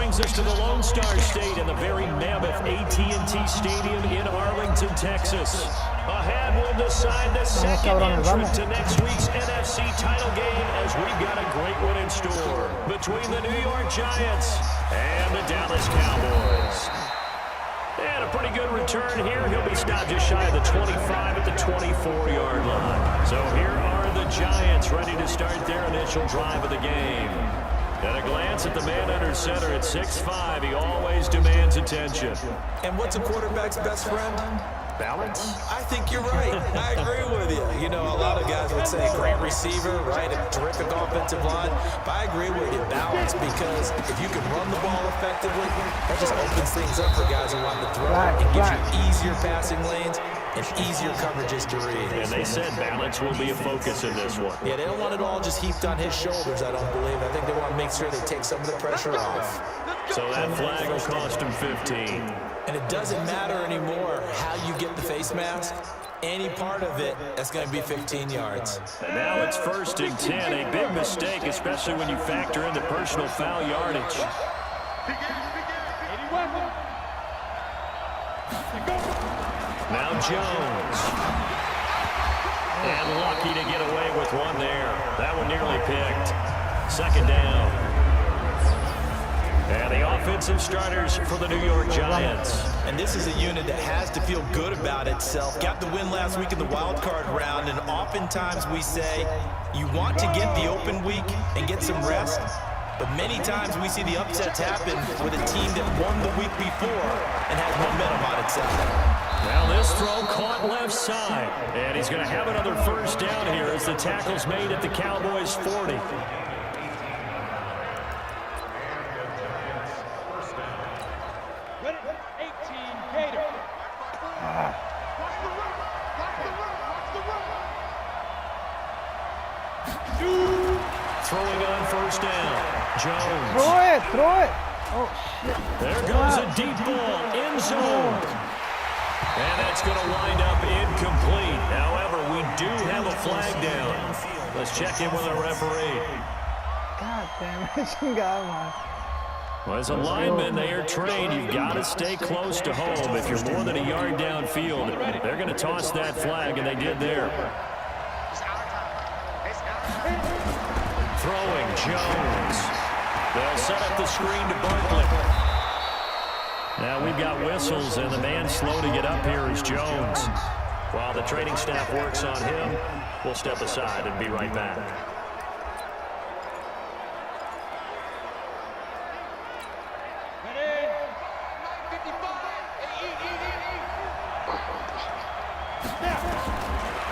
brings us to the Lone Star State and the very mammoth AT&T Stadium in Arlington, Texas. Ahead will decide the second entrant to next week's NFC title game, as we've got a great one in store between the New York Giants and the Dallas Cowboys. And a pretty good return here. He'll be stopped just shy of the 25 at the 24-yard line. So here are the Giants ready to start their initial drive of the game. At a glance at the man under center at 6'5", he always demands attention. And what's a quarterback's best friend? Balance? I think you're right. I agree with you. You know, a lot of guys would say great receiver, right? A terrific offensive line. But I agree with you, balance, because if you can run the ball effectively, that just opens things up for guys who want to throw. It gives you easier passing lanes and easier coverages to read. And they said balance will be a focus in this one. Yeah, they don't want it all just heaped on his shoulders, I don't believe. I think they want to make sure they take some of the pressure off. So that flag will cost him 15. And it doesn't matter anymore how you get the face mask. Any part of it, that's going to be 15 yards. And now it's 1st and 10. A big mistake, especially when you factor in the personal foul yardage. Now Jones. And lucky to get away with one there. That one nearly picked. 2nd down. And the offensive starters for the New York Giants. And this is a unit that has to feel good about itself. Got the win last week in the wild card round, and oftentimes we say you want to get the open week and get some rest, but many times we see the upsets happen with a team that won the week before and has momentum on its side. Now this throw caught left side, and he's going to have another 1st down here as the tackle's made at the Cowboys' 40. Throwing on 1st down. Jones. Throw it. Oh, shit. There goes a deep ball. End zone. And that's going to wind up incomplete. However, we do have a flag down. Let's check in with our referee. God damn it. Well, as a lineman, they are trained. You've got to stay close to home. If you're more than a yard downfield, they're going to toss that flag, and they did there. Throwing Jones. They'll set up the screen to Barkley. Now we've got whistles, and the man slow to get up here is Jones. While the training staff works on him, we'll step aside and be right back.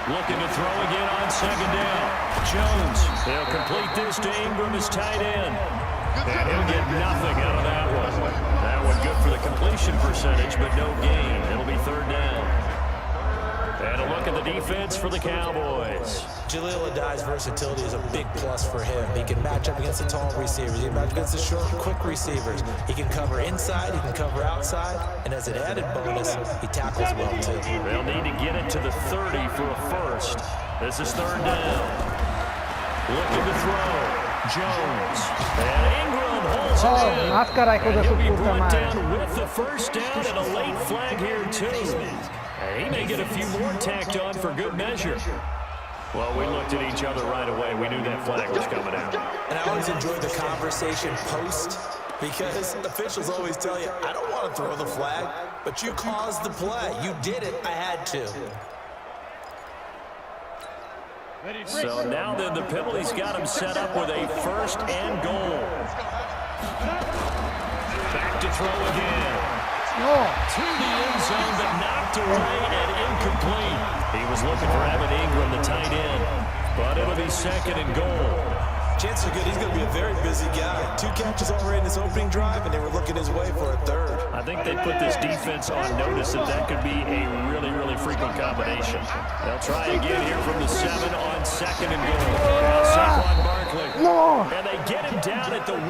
Looking to throw again on 2nd down. Jones. He'll complete this to Ingram as tight end. And he'll get nothing out of that one. That one good for the completion percentage, but no gain. It'll be 3rd down. And a look at the defense for the Cowboys. Jaleel Adai's versatility is a big plus for him. He can match up against the tall receivers. He can match up against the short, quick receivers. He can cover inside. He can cover outside. And as an added bonus, he tackles well, too. They'll need to get it to the 30 for a 1st. This is 3rd down. Looking to throw. Jones. And Ingram holds it in. And he'll be brought down with the 1st down and a late flag here, too. He may get a few more tacked on for good measure. Well, we looked at each other right away. We knew that flag was coming out. And I always enjoy the conversation post, because officials always tell you, I don't want to throw the flag, but you caused the play. You did it. I had to. So now then, the penalty's got him set up with a 1st and goal. Back to throw again. To the end zone, but knocked away and incomplete. He was looking for Evan Ingram, the tight end, but it'll be 2nd and goal. Chances are good he's going to be a very busy guy. 2 catches already in this opening drive, and they were looking his way for a 3rd. I think they put this defense on notice that could be a really, really frequent combination. They'll try again here from the 7 on 2nd and goal. Now Saquon Barkley. And they get him down at the 1.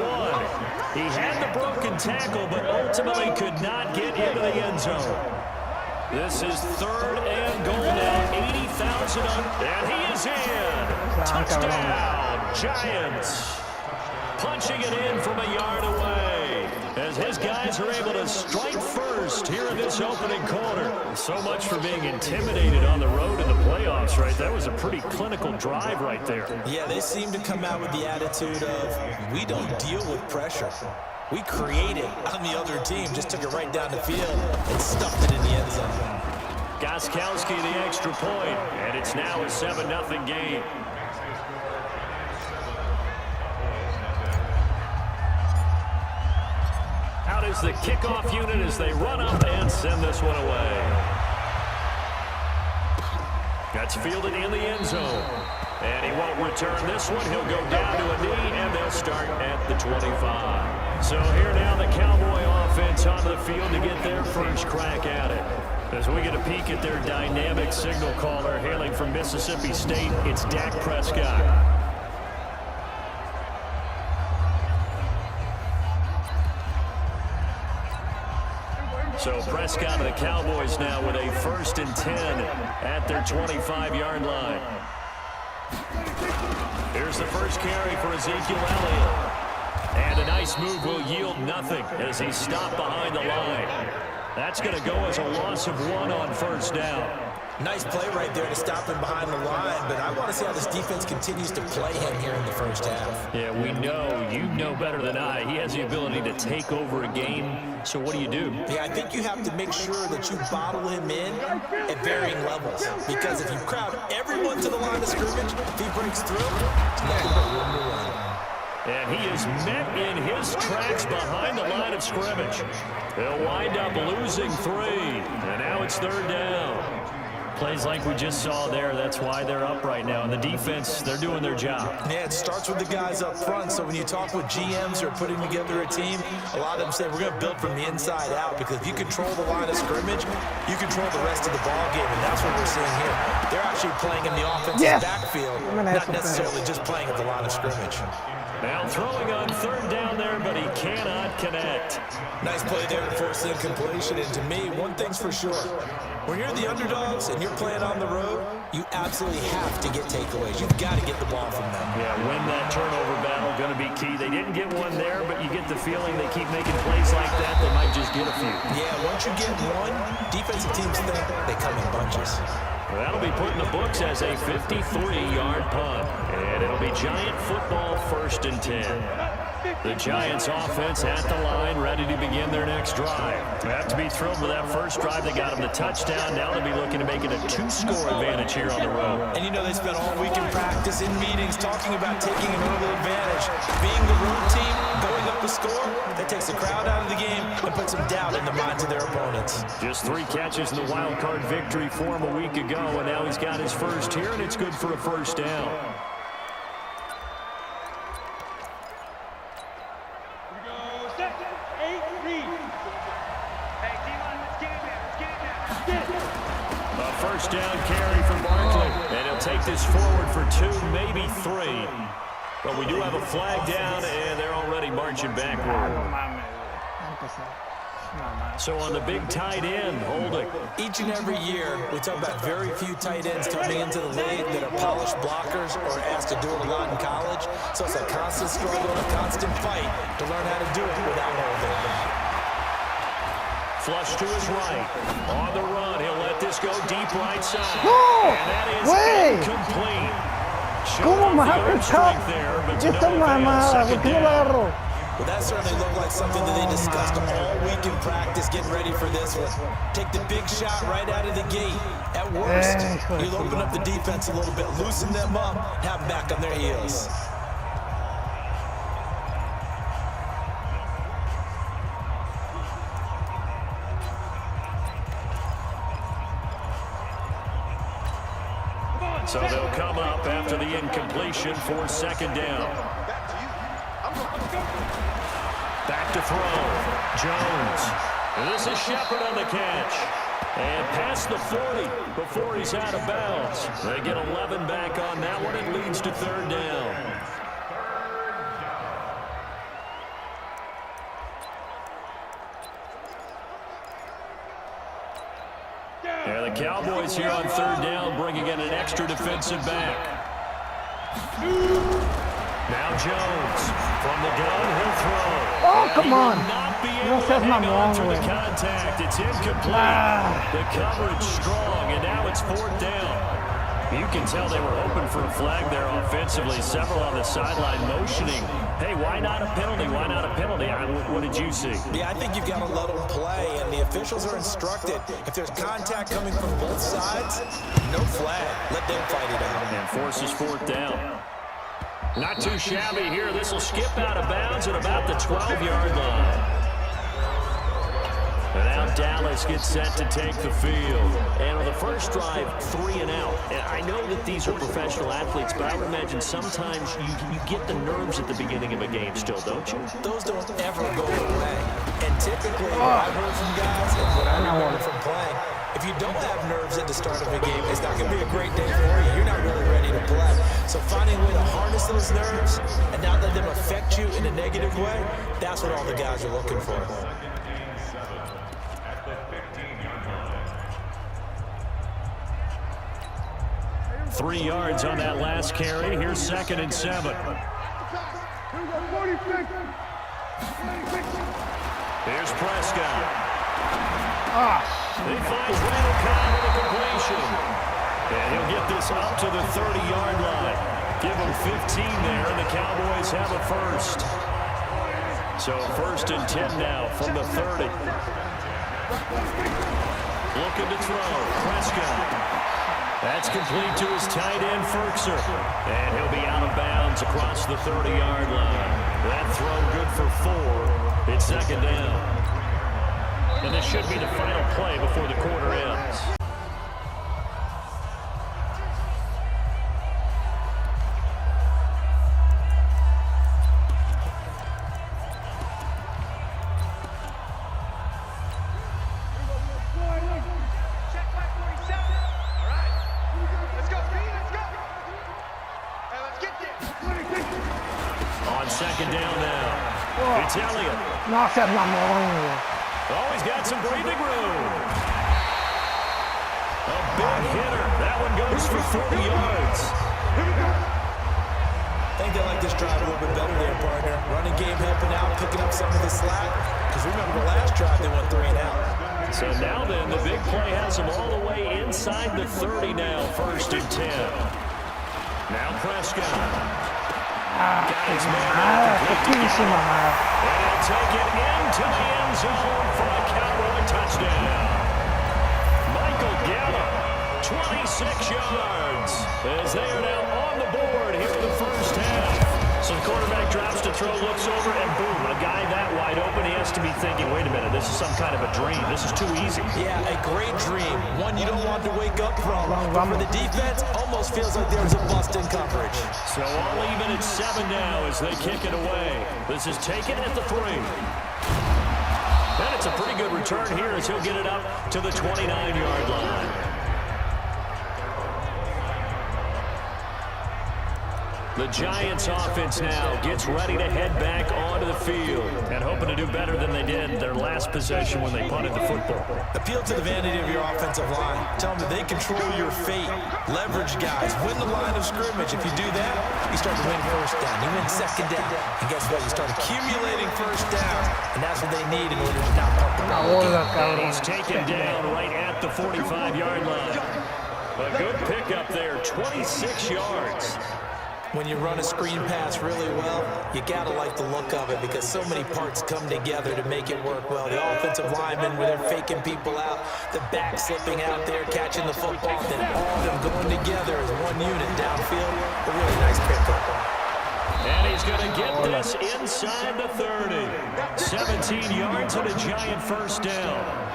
He had the broken tackle, but ultimately could not get into the end zone. This is 3rd and goal now. 80,000 up, and he is in. Touchdown, Giants. Punching it in from a yard away. as his guys are able to strike first here in this opening quarter. So much for being intimidated on the road in the playoffs, right? That was a pretty clinical drive right there. Yeah, they seem to come out with the attitude of, we don't deal with pressure. We create it on the other team, just took it right down the field and stuffed it in the end zone. Gostkowski the extra point, and it's now a 7-0 game. Out is the kickoff unit as they run up and send this one away. That's fielded in the end zone. And he won't return this one. He'll go down to a knee, and they'll start at the 25. So here now the Cowboy offense onto the field to get their first crack at it. As we get a peek at their dynamic signal caller hailing from Mississippi State, it's Dak Prescott. So Prescott and the Cowboys now with a 1st and 10 at their 25-yard line. Here's the first carry for Ezekiel Elliott. And a nice move will yield nothing as he's stopped behind the line. That's going to go as a loss of 1 on 1st down. Nice play right there to stop him behind the line, but I want to see how this defense continues to play him here in the first half. Yeah, we know, you know better than I, he has the ability to take over a game. So what do you do? Yeah, I think you have to make sure that you bottle him in at varying levels, because if you crowd everyone to the line of scrimmage, if he breaks through, it's nothing but room to run. And he is met in his tracks behind the line of scrimmage. They'll wind up losing 3, and now it's 3rd down. Plays like we just saw there, that's why they're up right now. And the defense, they're doing their job. Yeah, it starts with the guys up front. So when you talk with GMs who are putting together a team, a lot of them say we're going to build from the inside out, because if you control the line of scrimmage, you control the rest of the ball game, and that's what we're seeing here. They're actually playing in the offensive backfield, not necessarily just playing at the line of scrimmage. Now throwing on 3rd down there, but he cannot connect. Nice play there to force the incompletion. And to me, one thing's for sure. When you're the underdogs and you're playing on the road, you absolutely have to get takeaways. You've got to get the ball from them. Yeah, win that turnover battle, going to be key. They didn't get one there, but you get the feeling they keep making plays like that, they might just get a few. Yeah, once you get one, defensive teams think they come in bunches. Well, that'll be put in the books as a 53-yard punt. And it'll be Giant football 1st and 10. The Giants offense at the line, ready to begin their next drive. They have to be thrilled with that first drive. They got them the touchdown. Now they'll be looking to make it a 2-score advantage here on the road. And you know they spent all week in practice, in meetings, talking about taking an early advantage. Being the road team, going up the score, that takes the crowd out of the game and puts some doubt in the minds of their opponents. Just 3 catches in the wild card victory for him a week ago, and now he's got his first here, and it's good for a 1st down. A 1st down carry for Barkley, and he'll take this forward for 2, maybe 3. But we do have a flag down, and they're already marching backward. So on the big tight end, holding. Each and every year, we talk about very few tight ends coming into the league that are polished blockers or asked to do it a lot in college. So it's a constant struggle and a constant fight to learn how to do it without holding. Flush to his right. On the run, he'll let this go deep right side. No! And that is incomplete. ¿Cómo me está? Esta mamada, ¿por qué no la agarró? Well, that certainly looked like something that they discussed all week in practice, getting ready for this one. Take the big shot right out of the gate. At worst, you'll open up the defense a little bit, loosen them up, have them back on their heels. So they'll come up after the incompletion for 2nd down. Back to throw. Jones. This is Shepard on the catch. And past the 40 before he's out of bounds. They get 11 back on that one. It leads to 3rd down. Yeah, the Cowboys here on 3rd down, bringing in an extra defensive back. Now Jones from the gun, he'll throw. Oh, come on. No seas mamón, güey. It's incomplete. The coverage strong, and now it's 4th down. You can tell they were hoping for a flag there offensively. Several on the sideline motioning. Hey, why not a penalty? Why not a penalty? What did you see? Yeah, I think you've got to let them play, and the officials are instructed. If there's contact coming from both sides, no flag. Let them fight it out. And forces 4th down. Not too shabby here. This will skip out of bounds at about the 12-yard line. And now Dallas gets set to take the field. And on the first drive, 3 and out. And I know that these are professional athletes, but I would imagine sometimes you get the nerves at the beginning of a game still, don't you? Those don't ever go away. And typically, what I've heard from guys and what I remember from playing, if you don't have nerves at the start of a game, it's not going to be a great day for you. You're not really ready to play. So finding a way to harness those nerves and not let them affect you in a negative way, that's what all the guys are looking for. Three yards on that last carry. Here's 2nd and 7. Here's Prescott. He finds Randall Cobb with a completion. And he'll get this up to the 30-yard line. Give him 15 there, and the Cowboys have a first. So 1st and 10 now from the 30. Looking to throw. Prescott. That's complete to his tight end, Ferkser. And he'll be out of bounds across the 30-yard line. That throw good for 4. It's 2nd down. And this should be the final play before the quarter ends. On 2nd down now. It's Elliott. No seas mamón, güey. Oh, he's got some breathing room. A big hitter. That one goes for 40 yards. I think they like this drive a little bit better there, partner. Running game helping out, picking up some of the slack. Because remember the last drive, they went 3 and out. So now then, the big play has them all the way inside the 30 now, 1st and 10. Now Prescott. Got his man. Poquísima madre. And he'll take it into the end zone for a Cowboy touchdown. Michael Gallup, 26 yards, as they are now on the board here in the first half. So the quarterback drops to throw, looks over, and boom, a guy that wide open, he has to be thinking, wait a minute, this is some kind of a dream. This is too easy. Yeah, a great dream. One you don't want to wake up from. But for the defense, almost feels like there's a bust in coverage. So all even at 7 now as they kick it away. This is taken at the 3. And it's a pretty good return here as he'll get it up to the 29-yard line. The Giants offense now gets ready to head back onto the field and hoping to do better than they did their last possession when they punted the football. Appeal to the vanity of your offensive line. Tell them that they control your fate. Leverage guys. Win the line of scrimmage. If you do that, you start to win 1st down. You win 2nd down. And guess what? You start accumulating 1st downs. And that's what they need in order to not pump the ball again. And he's taken down right at the 45-yard line. A good pickup there, 26 yards. When you run a screen pass really well, you gotta like the look of it because so many parts come together to make it work well. The offensive linemen, where they're faking people out, the back slipping out there, catching the football, then all of them going together as one unit downfield. A really nice pickup. And he's going to get this inside the 30. 17 yards and a giant 1st down.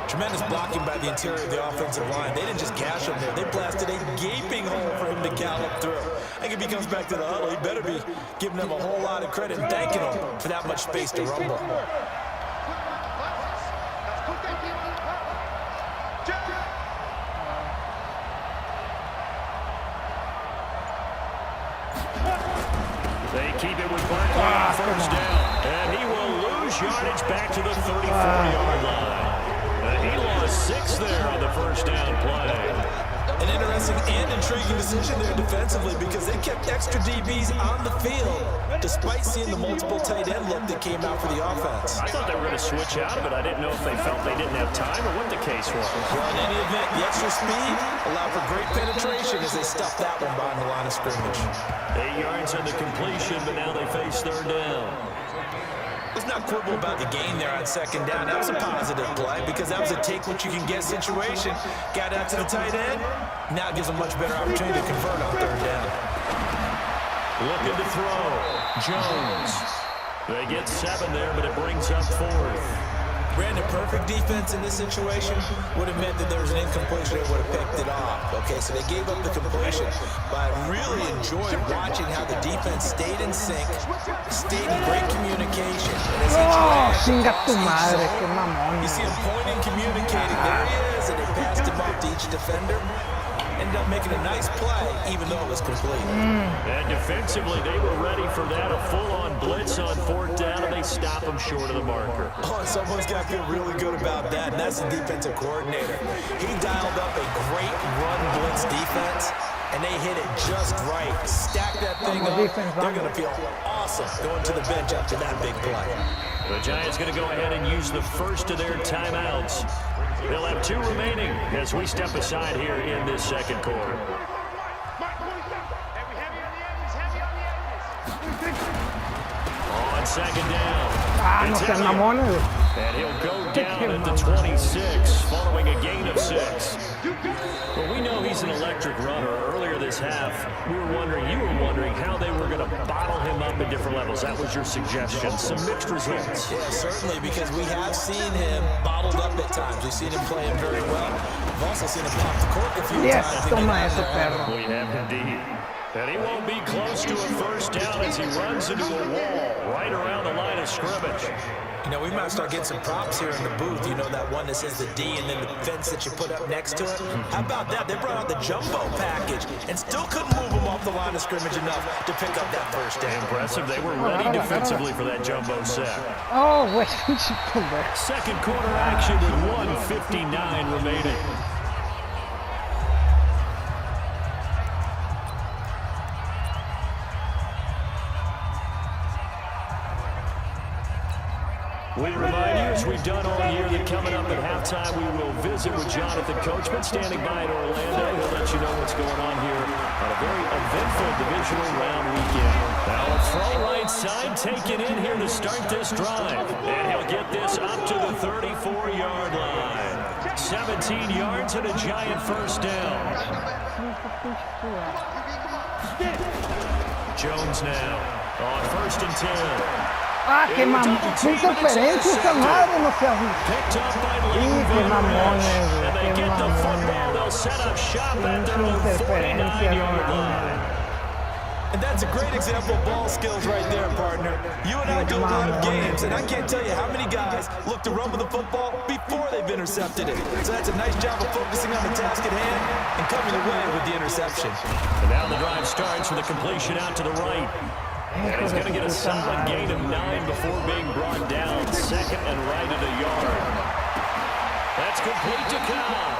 Tremendous blocking by the interior of the offensive line. They didn't just gash him there. They blasted a gaping hole for him to gallop through. I think if he comes back to the huddle, he better be giving them a whole lot of credit and thanking them for that much space to rumble. They keep it with Barkley on 1st down. And he will lose yardage back to the 34-yard line. He lost 6 there on the 1st down play. An interesting and intriguing decision there defensively because they kept extra DBs on the field despite seeing the multiple tight end look that came out for the offense. I thought they were going to switch out of it. I didn't know if they felt they didn't have time or what the case was. Well, in any event, the extra speed allowed for great penetration as they stuffed that one behind the line of scrimmage. 8 yards on the completion, but now they face third down. Let's not quibble about the gain there on second down. That was a positive play because that was a take-what-you-can-get situation. Got out to the tight end. Now it gives a much better opportunity to convert on third down. Looking to throw. Jones. They get 7 there, but it brings up 4th. Brandon, perfect defense in this situation would have meant that there was an incompletion that would have picked it off. Okay, so they gave up the completion, but I really enjoyed watching how the defense stayed in sync, stayed in great communication. And as chinga tu madre, qué mamón. You see him pointing, communicating. There he is, and they passed him off to each defender. Ended up making a nice play, even though it was complete. And defensively, they were ready for that, a full-on blitz on 4th down, and they stop them short of the marker. Oh, someone's got to feel really good about that, and that's the defensive coordinator. He dialed up a great run blitz defense, and they hit it just right. Stack that thing up. They're going to feel awesome going to the bench after that big play. The Giants going to go ahead and use the first of their timeouts. They'll have 2 remaining as we step aside here in this second quarter. On second down. No sean mamones. And he'll go down at the 26, following a gain of 6. Well, we know he's an electric runner. Earlier this half, you were wondering how they were going to bottle him up at different levels. That was your suggestion. Some mixed results. Yeah, certainly, because we have seen him bottled up at times. We've seen him play him very well. We've also seen him pop the cork a few times. Toma eso, perro. We have indeed. And he won't be close to a first down as he runs into a wall right around the line of scrimmage. You know, we might start getting some props here in the booth. You know, that one that says the D and then the fence that you put up next to it? How about that? They brought out the jumbo package and still couldn't move him off the line of scrimmage enough to pick up that first down. Impressive. They were ready defensively for that jumbo set. Oh, güey. Second quarter action with 1:59 remaining. We remind you, as we've done all year, that coming up at halftime, we will visit with Jonathan Coachman, standing by in Orlando. He'll let you know what's going on here on a very eventful divisional round weekend. Now a throw right side taken in here to start this drive. And he'll get this up to the 34-yard line. 17 yards and a Giant first down. Jones now on 1st and 10. Qué mamón. Qué interferencia esa madre, no seas. Qué mamones, güey. Qué mamones. Interferencia, no. And that's a great example of ball skills right there, partner. You and I do a lot of games, and I can't tell you how many guys look to run with the football before they've intercepted it. So that's a nice job of focusing on the task at hand and coming away with the interception. And now the drive starts with a completion out to the right. And he's going to get a solid gain of 9 before being brought down. 2nd and right at a yard. That's complete to Cow.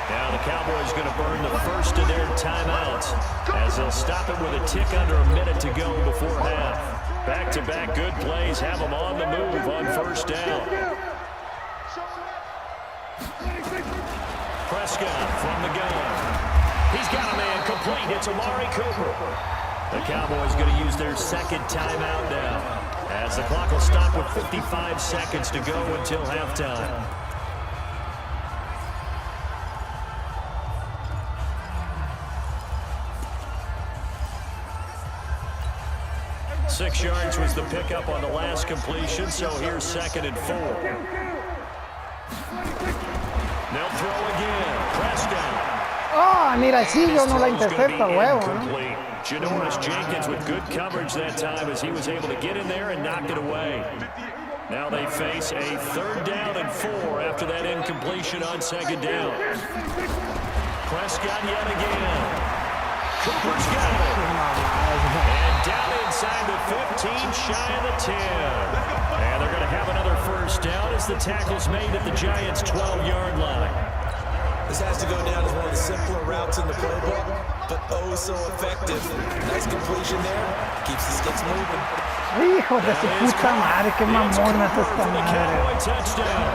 Now the Cowboys going to burn the first of their timeouts as they'll stop it with a tick under a minute to go before half. Back-to-back good plays have them on the move on first down. Prescott from the gun. He's got a man complete. It's Amari Cooper. The Cowboys going to use their second timeout now as the clock will stop with 55 seconds to go until halftime. Six yards was the pickup on the last completion, so here's 2nd and 4. They'll throw again. Prescott. Oh, mira, sí, yo no la intercepta, huevo, ¿no? Janoris Jenkins with good coverage that time as he was able to get in there and knock it away. Now they face a 3rd down and 4 after that incompletion on 2nd down. Prescott yet again. Cooper's got it. And down inside the 15, shy of the 10. And they're going to have another first down as the tackle's made at the Giants' 12-yard line. This has to go down as one of the simpler routes in the playbook, but oh so effective. Nice completion there. Keeps the sticks moving. Hijo de su puta madre, qué mamona es esta Cowboy madre. touchdown.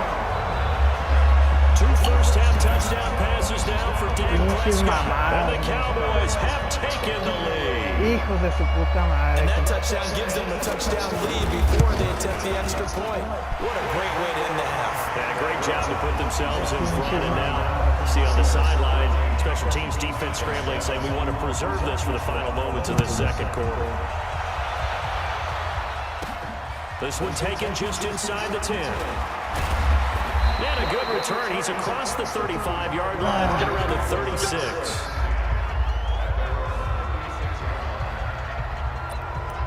2 first-half touchdown passes down for Dak Prescott. And the Cowboys have taken the lead. Hijos de su puta madre. And that touchdown gives them a touchdown lead before they attempt the extra point. What a great way to end the half. Yeah, great job to put themselves in front. And now, see on the sideline, special teams defense scrambling, saying we want to preserve this for the final moments of this second quarter. This one taken just inside the 10. And a good return. He's across the 35-yard line, get around the 36.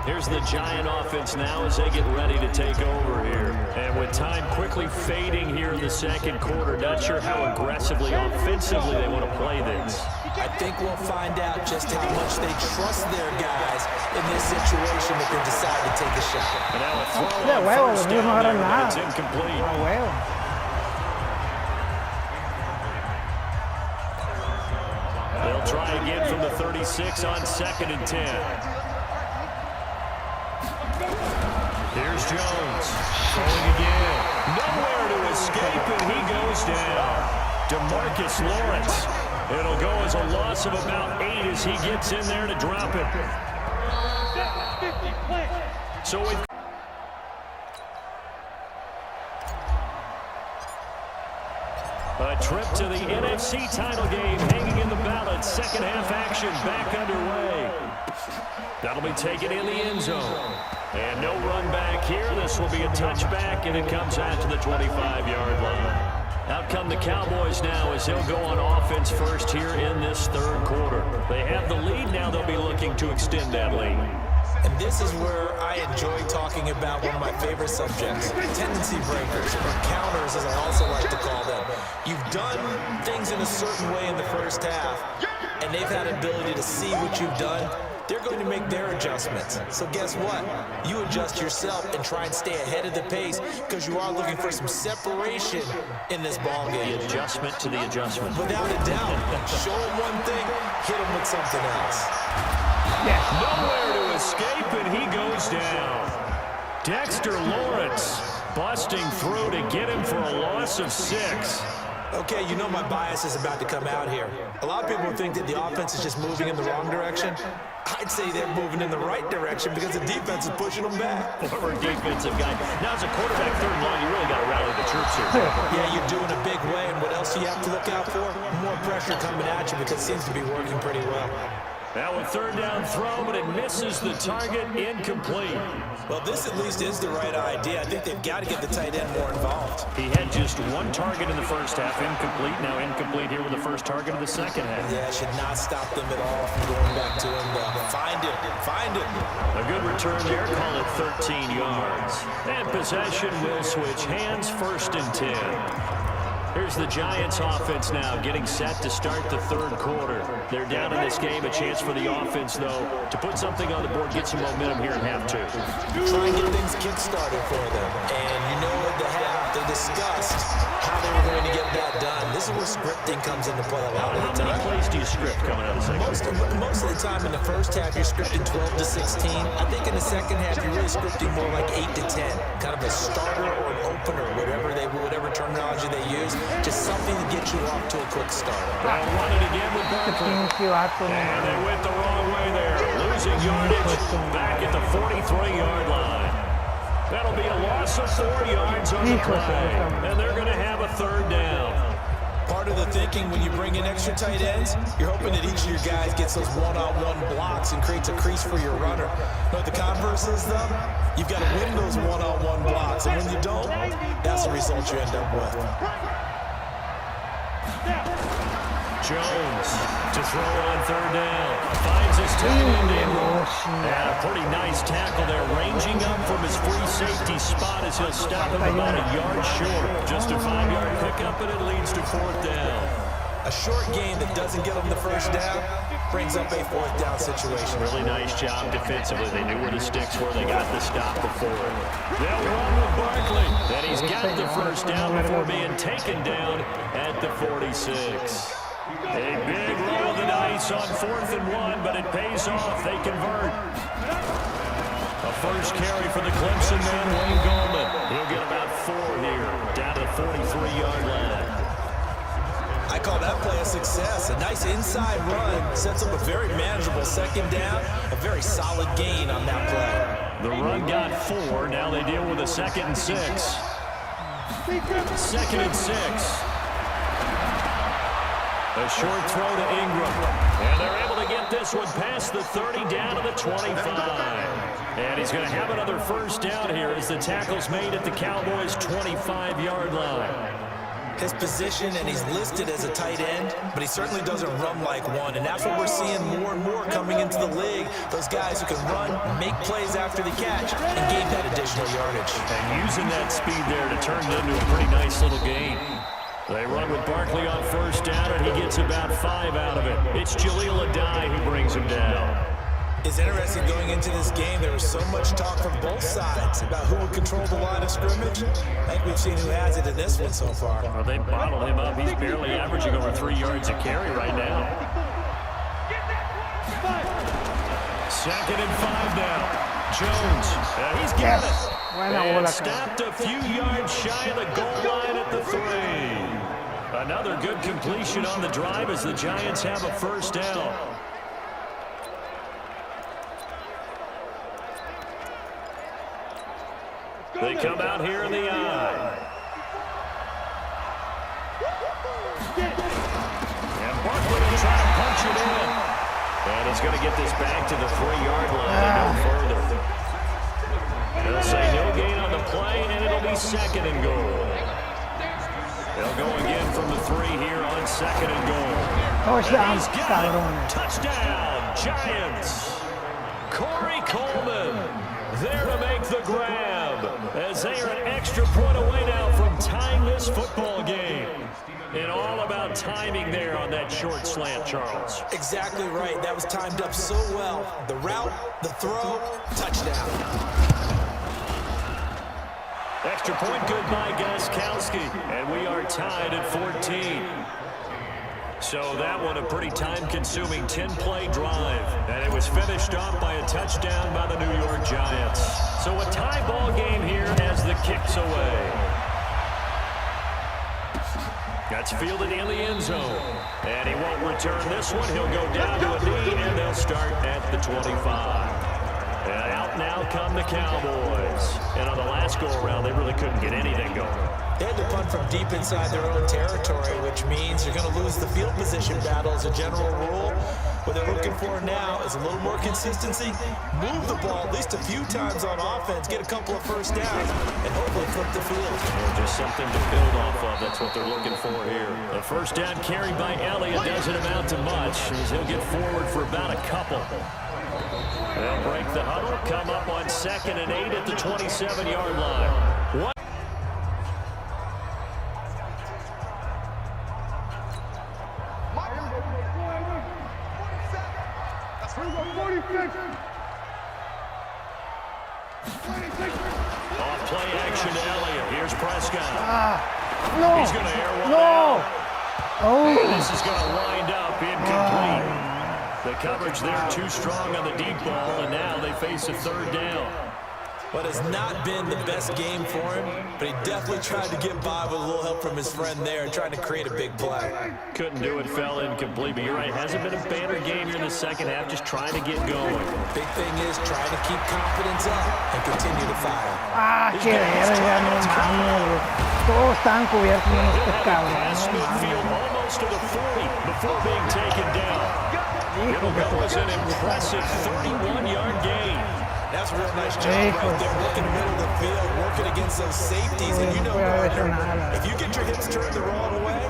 Here's the Giant offense now as they get ready to take over here. And with time quickly fading here in the second quarter, not sure how aggressively, offensively they want to play this. I think we'll find out just how much they trust their guys in this situation that they decide to take a shot. And now a throw De on huevo, first los míos no down agarran there, but nada. it's incomplete. A huevo. They'll try again from the 36 on 2nd and 10. Here's Jones. Throwing again. Nowhere to escape, and he goes down. DeMarcus Lawrence. It'll go as a loss of about 8 as he gets in there to drop it. So we've a trip to the NFC title game hanging in the balance. Second half action back underway. That'll be taken in the end zone. And no run back here. This will be a touchback, and it comes out to the 25-yard line. Out come the Cowboys now as they'll go on offense first here in this third quarter. They have the lead. Now they'll be looking to extend that lead. And this is where I enjoy talking about one of my favorite subjects, tendency breakers, or counters as I also like to call them. You've done things in a certain way in the first half, and they've had ability to see what you've done. They're going to make their adjustments. So guess what? You adjust yourself and try and stay ahead of the pace because you are looking for some separation in this ball game. The adjustment to the adjustment. Without a doubt. Show them one thing, hit them with something else. Nowhere to escape, and he goes down. Dexter Lawrence busting through to get him for a loss of 6. Okay, you know my bias is about to come out here. A lot of people think that the offense is just moving in the wrong direction. I'd say they're moving in the right direction because the defense is pushing them back. Former defensive guy. Now as a quarterback, third and long, you really got to rally the troops here. Yeah, you're doing a big way, and what else do you have to look out for? More pressure coming at you because it seems to be working pretty well. Now a third down throw, but it misses the target, incomplete. Well, this at least is the right idea. I think they've got to get the tight end more involved. He had just one target in the first half, incomplete. Now incomplete here with the first target of the second half. Yeah, it should not stop them at all from going back to him. Find him. A good return there, call it 13 yards. And possession will switch hands, 1st and 10. Here's the Giants offense now getting set to start the third quarter. They're down in this game. A chance for the offense, though, to put something on the board, get some momentum here in half 2. Try and get things kick-started for them. And you know at the half, they discussed how they were going to get that done. This is where scripting comes into play a lot of the time. How many plays do you script coming out of the second? Most of the time in the first half, you're scripting 12 to 16. I think in the second half, you're really scripting more like 8 to 10. Kind of a starter or an opener, whatever terminology they use. Just something to get you off to a quick start. They'll run it again with Barkley. And they went the wrong way there. Losing yardage back at the 43-yard line. That'll be a loss of 4 yards on the play. And they're going to have a third down. Part of the thinking when you bring in extra tight ends, you're hoping that each of your guys gets those one-on-one blocks and creates a crease for your runner. But the converse is, though, you've got to win those one-on-one blocks. And when you don't, that's the result you end up with. Jones to throw on third down. Finds his tight end in. And a pretty nice tackle there, ranging up from his free safety spot as he'll stop him about a yard short. Just a 5-yard pickup, and it leads to 4th down. A short gain that doesn't get them the first down brings up a fourth down situation. Really nice job defensively. They knew where the sticks were. They got the stop before it. They'll run with Barkley. And he's got the first down before being taken down at the 46. A big roll of the dice on 4th and 1, but it pays off. They convert. A first carry for the Clemson man, Wayne Gallman. He'll get about 4 here, down to the 43-yard line. I call that play a success. A nice inside run sets up a very manageable second down. A very solid gain on that play. The run got 4. Now they deal with a 2nd and 6. 2nd and 6. A short throw to Ingram. And they're able to get this one past the 30 down to the 25. And he's going to have another first down here as the tackle's made at the Cowboys' 25-yard line. His position, and he's listed as a tight end, but he certainly doesn't run like one, and that's what we're seeing more and more coming into the league. Those guys who can run, make plays after the catch, and gain that additional yardage. And using that speed there to turn it into a pretty nice little gain. They run with Barkley on first down, and he gets about 5 out of it. It's Jaleel Adai who brings him down. It's interesting going into this game. There was so much talk from both sides about who would control the line of scrimmage. I think we've seen who has it in this one so far. Well, they bottled him up. He's barely averaging over 3 yards a carry right now. 2nd and 5 now. Jones. He's got it. And stopped a few yards shy of the goal line at the 3. Another good completion on the drive as the Giants have a first down. They come out here in the eye. And Barkley will try to punch it in. And he's going to get this back to the 3-yard line and no further. They'll say no gain on the play, and it'll be 2nd and goal. They'll go again from the 3 here on 2nd and goal. Touchdown, Giants. Corey Coleman there to make the grab, as they are an extra point away now from tying this football game. And all about timing there on that short slant, Charles. Exactly right. That was timed up so well. The route, the throw, touchdown. Extra point good by Gostkowski, and we are tied at 14. So that one a pretty time-consuming 10-play drive, and it was finished off by a touchdown by the New York Giants. So a tie ball game here as the kick's away. That's fielded in the end zone, and he won't return this one. He'll go down to a knee, and they'll start at the 25. And out now come the Cowboys. And on the last go-around, they really couldn't get anything going. They had to punt from deep inside their own territory, which means you're going to lose the field position battle as a general rule. What they're looking for now is a little more consistency, move the ball at least a few times on offense, get a couple of first downs, and hopefully flip the field. Well, just something to build off of. That's what they're looking for here. The first down carried by Elliott doesn't amount to much, as he'll get forward for about a couple. They'll break the huddle, come up on 2nd and 8 at the 27-yard line. What? Off play action to Elliott. Here's Prescott. No. He's going to air one No. out. Oh. And this is going to wind up incomplete. The coverage there too strong on the deep ball, and now they face a 3rd down. What has not been the best game for him, but he definitely tried to get by with a little help from his friend there and trying to create a big play. Couldn't do it, fell incomplete, but you're right, hasn't been a banner game here in the second half, just trying to get going. Big thing is trying to keep confidence up and continue to fire. Qué verga, no mames. Todos están cubiertos menos estos cabrones. Pass midfield almost to the 40 before being taken down. It'll go as an impressive 31-yard gain. That's a real nice job right there, working the middle of the field, working against those safeties. And you know, if you get your hips turned the wrong way,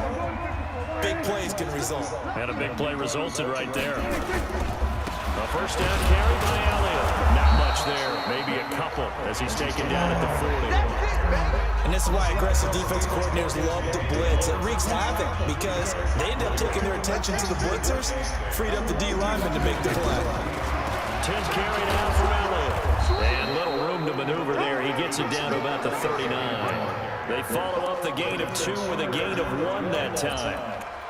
big plays can result. And a big play resulted right there. A first down carry by Elliott. Not much there, maybe a couple as he's taken down at the 40. And this is why aggressive defense coordinators love to blitz. It wreaks havoc because they end up taking their attention to the blitzers, freed up the D lineman to make the play. 10 carry now for Elliott. And little room to maneuver there. He gets it down to about the 39. They follow up the gain of 2 with a gain of 1 that time.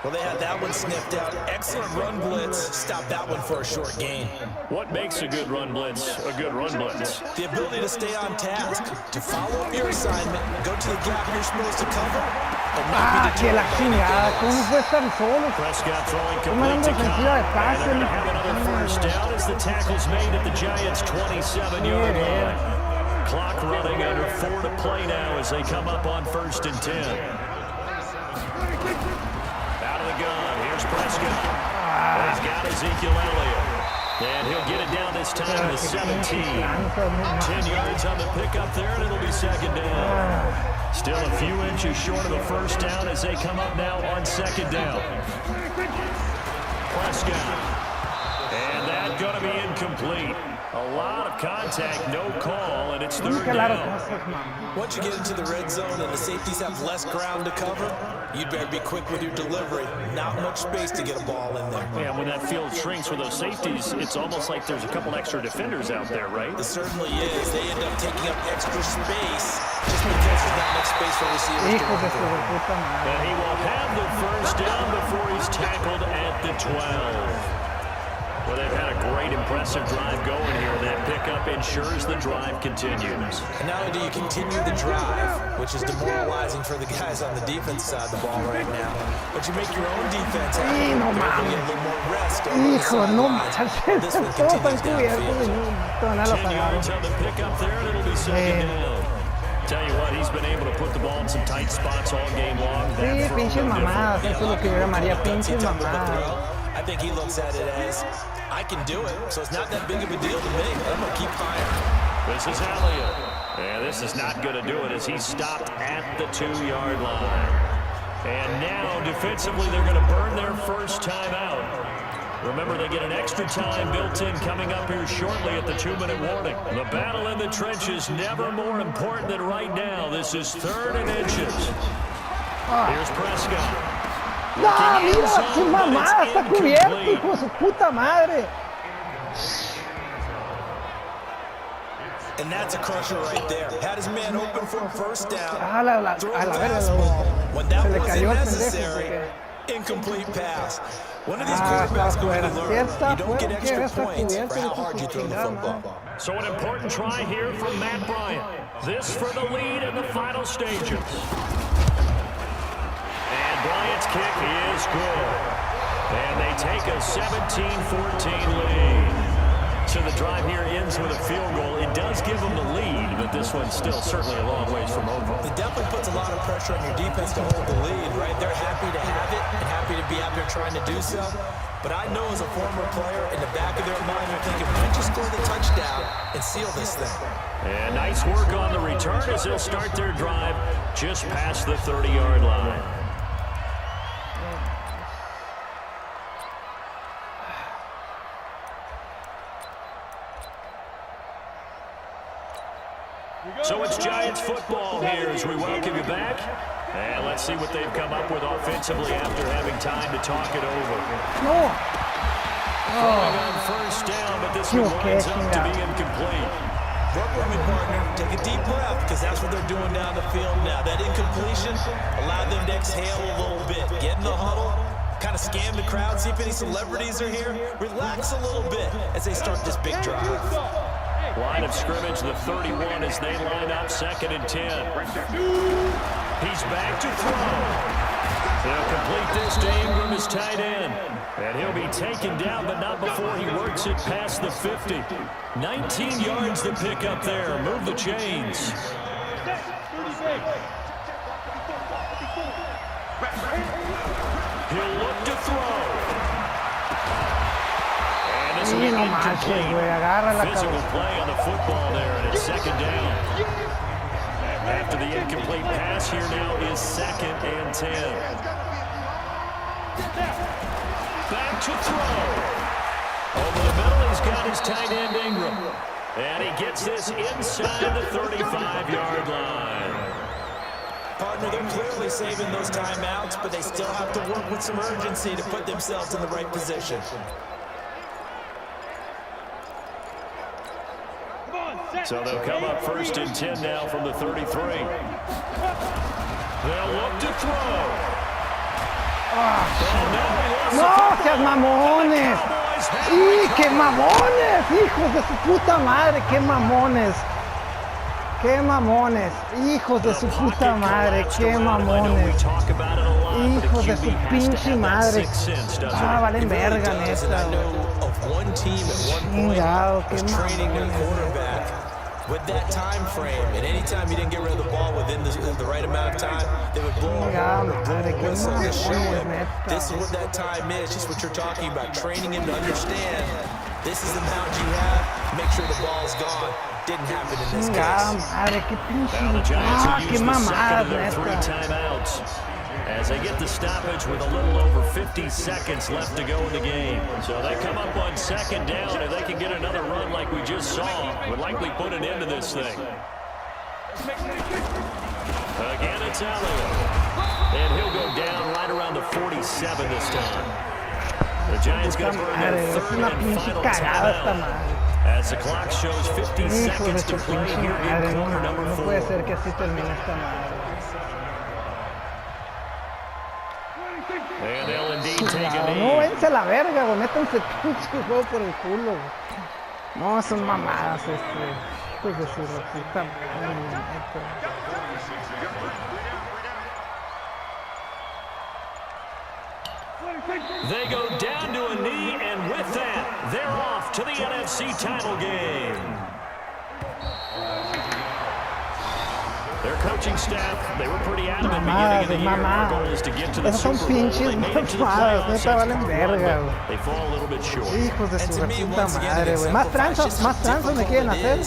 Well, they had that one sniffed out. Excellent run blitz. Stop that one for a short gain. What makes a good run blitz a good run blitz? The ability to stay on task, to follow up your assignment, go to the gap you're supposed to cover. Que la chingada, ¿cómo fue estar solo? Prescott throwing complete to Cobb. And they're going to have another first down as the tackle's made at the Giants' 27-yard line. Clock running, under 4 to play now as they come up on 1st and 10. Out of the gun, here's Prescott. He's got Ezekiel Elliott. And he'll get it down this time to 17. 10 yards on the pickup there, and it'll be 2nd down. Still a few inches short of a first down as they come up now on 2nd down. Prescott. And that's going to be incomplete. A lot of contact, no call, and it's 3rd down. Once you get into the red zone and the safeties have less ground to cover, you'd better be quick with your delivery. Not much space to get a ball in there. Yeah, when that field shrinks with those safeties, it's almost like there's a couple extra defenders out there, right? It certainly is. They end up taking up extra space just because there's not much space for receivers. And he will have the first down before he's tackled at the 12. Well, they've had a great, impressive drive going here. That pickup ensures the drive continues. And not only do you continue the drive, which is demoralizing for the guys on the defense side of the ball right now, but you make your own defense happen. No get a little more rest. Hijo, no manches. This one continues downfield. 10 yards on the pickup there, and it'll be 2nd down. Tell you what, he's been able to put the ball in some tight spots all game long. Sí, pinches mamadas. Eso es lo que yo llamaría pinches mamadas. I think he looks at it as, I can do it, so it's not that big of a deal to me. I'm going to keep firing. This is Elliott. And this is not going to do it as he's stopped at the 2-yard line. And now, defensively, they're going to burn their first time out. Remember, they get an extra time built in coming up here shortly at the 2-minute warning. The battle in the trenches never more important than right now. This is 3rd and inches. Here's Prescott. ¡No, mira! ¡Su mamá! ¡Está cubierto, hijo de su puta madre! And that's a crusher right there. Had his man open for a first down. A la verga, when that wasn't necessary, incomplete pass. One of these quarterbacks going to learn. You don't get extra points for how hard you throw the football. So an important try here from Matt Bryant. This for the lead in the final stages. Bryant's kick is good. And they take a 17-14 lead. So the drive here ends with a field goal. It does give them the lead, but this one's still certainly a long ways from over. It definitely puts a lot of pressure on your defense to hold the lead, right? They're happy to have it and happy to be out there trying to do so. But I know as a former player, in the back of their mind, they're thinking, why don't you score the touchdown and seal this thing? And nice work on the return as they'll start their drive just past the 30-yard line. So it's Giants football here as we welcome you back. And let's see what they've come up with offensively after having time to talk it over. No. Throwing on first down, but this one winds up to be incomplete. Work with me, partner. Take a deep breath, because that's what they're doing down the field now. That incompletion allowed them to exhale a little bit. Get in the huddle, kind of scan the crowd, see if any celebrities are here. Relax a little bit as they start this big drive. Line of scrimmage, the 31 as they line up 2nd and 10. He's back to throw. They'll complete this to Ingram, his tight end. And he'll be taken down, but not before he works it past the 50. 19 yards to pick up there. Move the chains. He'll look to throw. Sí, no manches, güey, agarra la Physical cabeza. play on the football there, and it's 2nd down. After the incomplete pass here now is 2nd and 10. Back to throw. Over the middle, he's got his tight end Ingram. And he gets this inside the 35-yard line. Partner, they're clearly saving those timeouts, but they still have to work with some urgency to put themselves in the right position. So they'll come up 1st and 10 now from the 33. They'll look to throw. ¡No, seas mamones! ¡Y qué mamones! ¡Hijos de su puta madre! ¡Qué mamones! ¡Qué mamones! ¡Hijos de su puta madre! ¡Qué mamones! ¡Hijos de su pinche madre! ¡Ah, valen verga, neta! ¡Chingado! ¡Qué mamones! With that time frame, and anytime you didn't get rid of the ball within the right amount of time, they would blow up the whistle to show him this is what that time is, just what you're talking about, training him to understand this is the amount you have, make sure the ball's gone. Didn't happen in this case. Madre, qué pinche, qué mamadas, neta. As they get the stoppage with a little over 50 seconds left to go in the game. So they come up on 2nd down. If they can get another run like we just saw, would likely put an end to this thing. Again, it's Elliott. And he'll go down right around the 47 this time. The Giants going to burn their 3rd and final timeout. As the clock shows 50 seconds to play here in quarter number 4. No puede ser que así termine esta madre. And they'll indeed take a knee. No, váyanse a la verga, güey. Métanse pinche juego por el culo, güey. No, son mamadas, hijos de su puta madre, neta. They go down to a knee, and with that, they're off to the NFC title game. Their coaching staff, they were pretty adamant beginning of the year. Our goal is to get to the Super Bowl. They made it to the playoffs. They fall a little bit short. Hijos de su puta madre, güey. Más tranzas me quieren hacer.